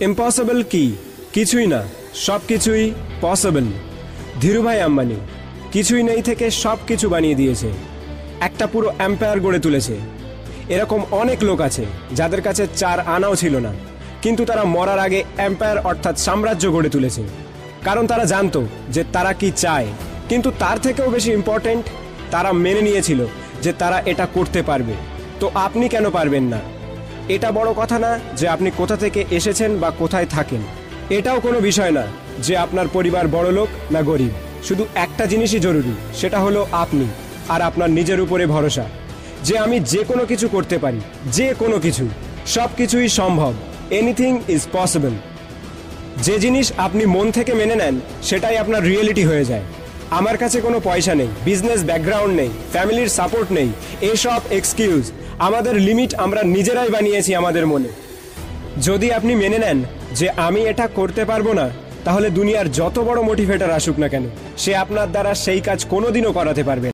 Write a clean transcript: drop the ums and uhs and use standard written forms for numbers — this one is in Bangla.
ইম্পসিবল কি? কিছুই না, সব কিছুই পসিবল। ধীরুভাই আম্বানি কিছুই নেই থেকে সব কিছু বানিয়ে দিয়েছে, একটা পুরো এম্পায়ার গড়ে তুলেছে। এরকম অনেক লোক আছে যাদের কাছে 4 আনাও ছিল না, কিন্তু তারা মরার আগে এম্পায়ার অর্থাৎ সাম্রাজ্য গড়ে তুলেছে। কারণ তারা জানতো যে তারা কি চায়, কিন্তু তার থেকেও বেশি ইম্পর্টেন্ট, তারা মেনে নিয়েছিল যে তারা এটা করতে পারবে। তো আপনি কেন পারবেন না? এটা বড় কথা না যে আপনি কোথা থেকে এসেছেন বা কোথায় থাকেন। এটাও কোনো বিষয় না যে আপনার পরিবার বড়লোক না গরিব। শুধু একটা জিনিসই জরুরি, সেটা হলো আপনি আর আপনার নিজের উপরে ভরসা, যে আমি যে কোনো কিছু করতে পারি, যে কোনো কিছু, সব কিছুই সম্ভব। Anything is possible. যে জিনিস আপনি মন থেকে মেনে নেন সেটাই আপনার রিয়েলিটি হয়ে যায়। আমার কাছে কোনো পয়সা নেই, বিজনেস ব্যাকগ্রাউন্ড নেই, ফ্যামিলির সাপোর্ট নেই, এসব এক্সকিউজ। আমাদের লিমিট আমরা নিজেরাই বানিয়েছি আমাদের মনে। যদি আপনি মেনে নেন যে আমি এটা করতে পারবো না, তাহলে দুনিয়ার যত বড় মোটিভেটর আসুক না কেন, সে আপনার দ্বারা সেই কাজ কোনোদিনও করাতে পারবে না।